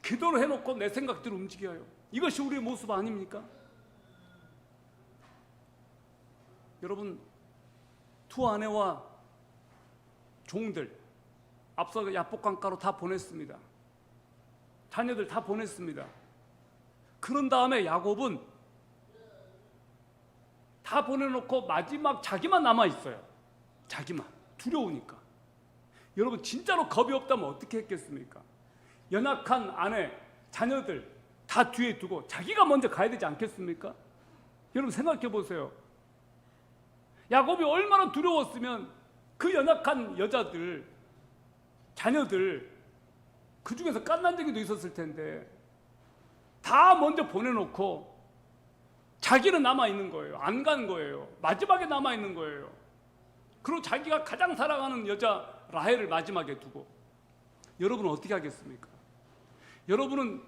기도를 해놓고 내 생각대로 움직여요. 이것이 우리의 모습 아닙니까? 여러분, 두 아내와 종들 앞서 야복강가로 다 보냈습니다. 자녀들 다 보냈습니다. 그런 다음에 야곱은 다 보내놓고 마지막 자기만 남아있어요. 자기만. 두려우니까. 여러분 진짜로 겁이 없다면 어떻게 했겠습니까? 연약한 아내, 자녀들 다 뒤에 두고 자기가 먼저 가야 되지 않겠습니까? 여러분 생각해 보세요. 야곱이 얼마나 두려웠으면 그 연약한 여자들, 자녀들, 그 중에서 깐난쟁이도 있었을 텐데 다 먼저 보내놓고 자기는 남아있는 거예요. 안 간 거예요. 마지막에 남아있는 거예요. 그리고 자기가 가장 사랑하는 여자 라헬을 마지막에 두고. 여러분은 어떻게 하겠습니까? 여러분은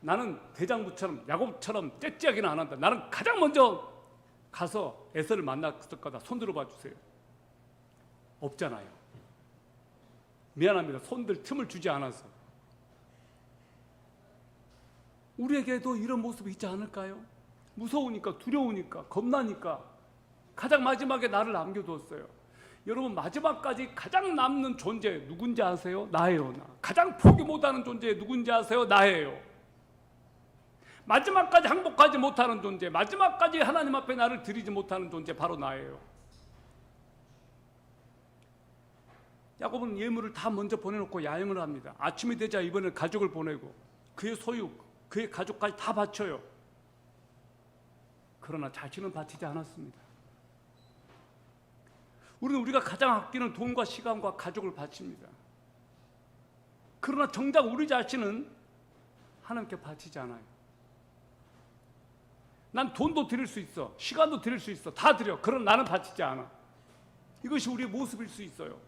나는 대장부처럼 야곱처럼 째째하기는 안 한다. 나는 가장 먼저 가서 에서를 만났을 거다. 손 들어봐 주세요. 없잖아요. 미안합니다. 손들 틈을 주지 않아서. 우리에게도 이런 모습이 있지 않을까요? 무서우니까, 두려우니까, 겁나니까 가장 마지막에 나를 남겨두었어요. 여러분 마지막까지 가장 남는 존재 누군지 아세요? 나예요. 나. 가장 포기 못하는 존재 누군지 아세요? 나예요. 마지막까지 항복하지 못하는 존재, 마지막까지 하나님 앞에 나를 드리지 못하는 존재 바로 나예요. 야곱은 예물을 다 먼저 보내놓고 야영을 합니다. 아침이 되자 이번에 가족을 보내고 그의 소유, 그의 가족까지 다 바쳐요. 그러나 자신은 바치지 않았습니다. 우리는 우리가 가장 아끼는 돈과 시간과 가족을 바칩니다. 그러나 정작 우리 자신은 하나님께 바치지 않아요. 난 돈도 드릴 수 있어, 시간도 드릴 수 있어, 다 드려. 그러나 나는 바치지 않아. 이것이 우리의 모습일 수 있어요.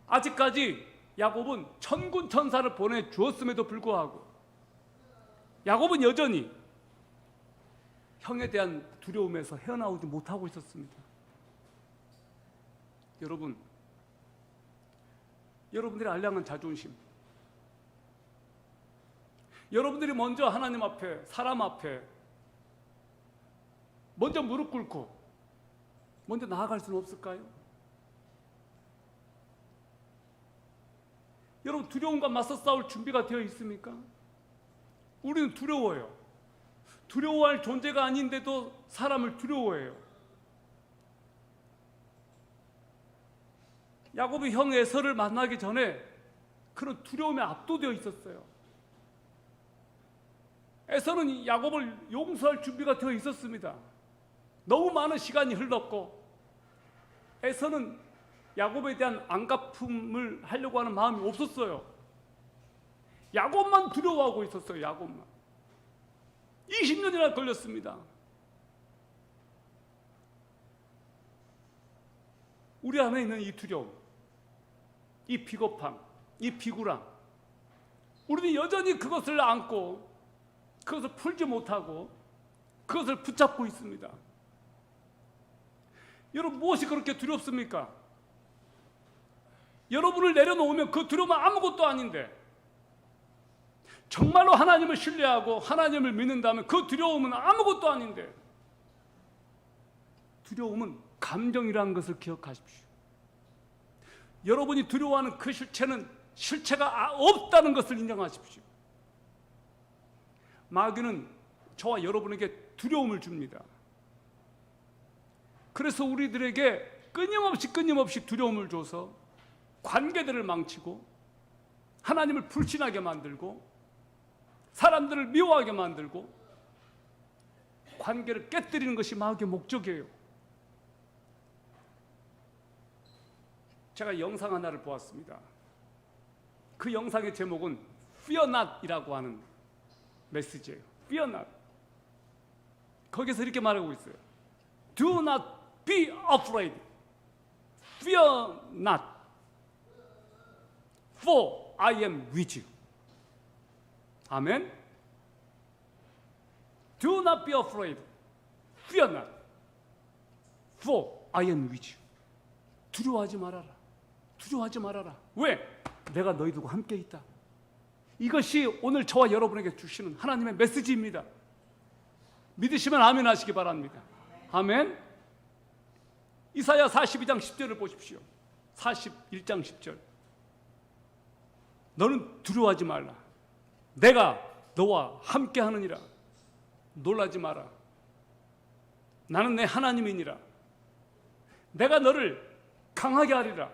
아직까지 야곱은 천군 천사를 보내주었음에도 불구하고 야곱은 여전히 형에 대한 두려움에서 헤어나오지 못하고 있었습니다. 여러분, 여러분들의 알량한 자존심, 여러분들이 먼저 하나님 앞에, 사람 앞에 먼저 무릎 꿇고 먼저 나아갈 수는 없을까요? 여러분 두려움과 맞서 싸울 준비가 되어 있습니까? 우리는 두려워요. 두려워할 존재가 아닌데도 사람을 두려워해요. 야곱이 형 에서를 만나기 전에 그런 두려움에 압도되어 있었어요. 에서는 야곱을 용서할 준비가 되어 있었습니다. 너무 많은 시간이 흘렀고 에서는 야곱에 대한 안갚음을 하려고 하는 마음이 없었어요. 야곱만 두려워하고 있었어요. 야곱만. 20년이나 걸렸습니다. 우리 안에 있는 이 두려움, 이 비겁함, 이 비굴함, 우리는 여전히 그것을 안고 그것을 풀지 못하고 그것을 붙잡고 있습니다. 여러분, 무엇이 그렇게 두렵습니까? 여러분을 내려놓으면 그 두려움은 아무것도 아닌데, 정말로 하나님을 신뢰하고 하나님을 믿는다면 그 두려움은 아무것도 아닌데, 두려움은 감정이라는 것을 기억하십시오. 여러분이 두려워하는 그 실체는 실체가 없다는 것을 인정하십시오. 마귀는 저와 여러분에게 두려움을 줍니다. 그래서 우리들에게 끊임없이 두려움을 줘서 관계들을 망치고 하나님을 불신하게 만들고 사람들을 미워하게 만들고 관계를 깨뜨리는 것이 마귀의 목적이에요. 제가 영상 하나를 보았습니다. 그 영상의 제목은 Fear Not 이라고 하는 메시지예요. Fear Not. 거기서 이렇게 말하고 있어요. Do not be afraid. Fear not. For I am with you. 아멘. Do not be afraid. Fear not. For I am with you. 두려워하지 말아라. 두려워하지 말아라. 왜? 내가 너희들과 함께 있다. 이것이 오늘 저와 여러분에게 주시는 하나님의 메시지입니다. 믿으시면 아멘 하시기 바랍니다. 아멘. 이사야 42장 10절을 보십시오. 41장 10절. 너는 두려워하지 말라. 내가 너와 함께 하느니라. 놀라지 마라. 나는 내 하나님이니라. 내가 너를 강하게 하리라.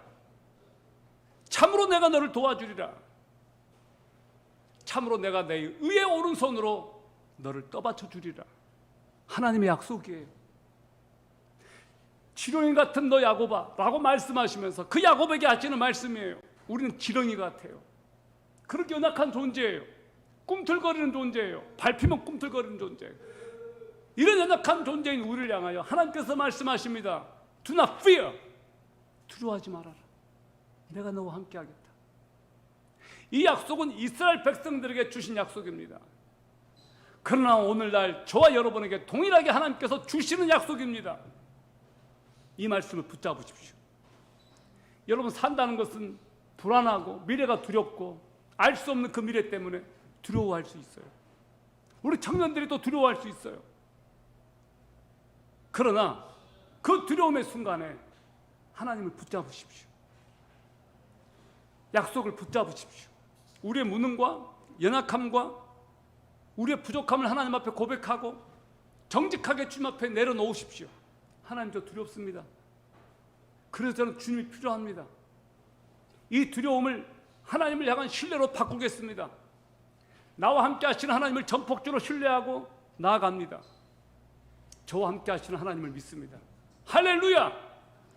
참으로 내가 너를 도와주리라. 참으로 내가 내 의의 오른손으로 너를 떠받쳐 주리라. 하나님의 약속이에요. 지렁이 같은 너 야곱아 라고 말씀하시면서 그 야곱에게 하시는 말씀이에요. 우리는 지렁이 같아요. 그렇게 연약한 존재예요. 꿈틀거리는 존재예요. 밟히면 꿈틀거리는 존재예요. 이런 연약한 존재인 우리를 향하여 하나님께서 말씀하십니다. Do not fear. 두려워하지 말아라. 내가 너와 함께 하겠다. 이 약속은 이스라엘 백성들에게 주신 약속입니다. 그러나 오늘날 저와 여러분에게 동일하게 하나님께서 주시는 약속입니다. 이 말씀을 붙잡으십시오. 여러분, 산다는 것은 불안하고 미래가 두렵고 알 수 없는 그 미래 때문에 두려워할 수 있어요. 우리 청년들이 또 두려워할 수 있어요. 그러나 그 두려움의 순간에 하나님을 붙잡으십시오. 약속을 붙잡으십시오. 우리의 무능과 연약함과 우리의 부족함을 하나님 앞에 고백하고 정직하게 주님 앞에 내려놓으십시오. 하나님, 저 두렵습니다. 그래서 저는 주님이 필요합니다. 이 두려움을 하나님을 향한 신뢰로 바꾸겠습니다. 나와 함께 하시는 하나님을 전폭적으로 신뢰하고 나아갑니다. 저와 함께 하시는 하나님을 믿습니다. 할렐루야!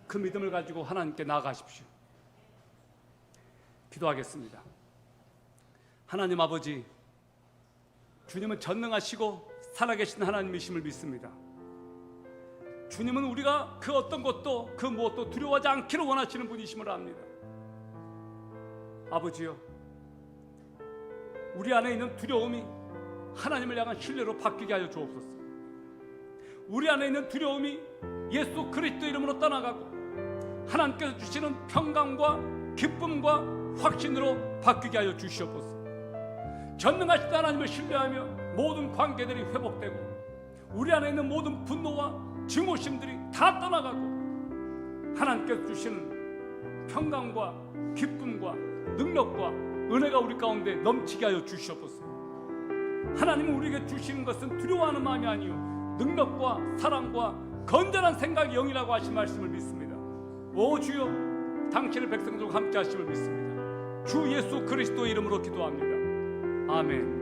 그 믿음을 가지고 하나님께 나아가십시오. 기도하겠습니다. 하나님 아버지, 주님은 전능하시고 살아계신 하나님이심을 믿습니다. 주님은 우리가 그 어떤 것도 그 무엇도 두려워하지 않기를 원하시는 분이심을 압니다. 아버지요, 우리 안에 있는 두려움이 하나님을 향한 신뢰로 바뀌게 하여 주옵소서. 우리 안에 있는 두려움이 예수 그리스도 이름으로 떠나가고 하나님께서 주시는 평강과 기쁨과 확신으로 바뀌게 하여 주시옵소서. 전능하신 하나님을 신뢰하며 모든 관계들이 회복되고 우리 안에 있는 모든 분노와 증오심들이 다 떠나가고 하나님께서 주시는 평강과 기쁨과 능력과 은혜가 우리 가운데 넘치게 하여 주시옵소서. 하나님은 우리에게 주시는 것은 두려워하는 마음이 아니요 능력과 사랑과 건전한 생각이 영이라고 하신 말씀을 믿습니다. 오 주여, 당신의 백성들과 함께 하심을 믿습니다. 주 예수 그리스도의 이름으로 기도합니다. 아멘.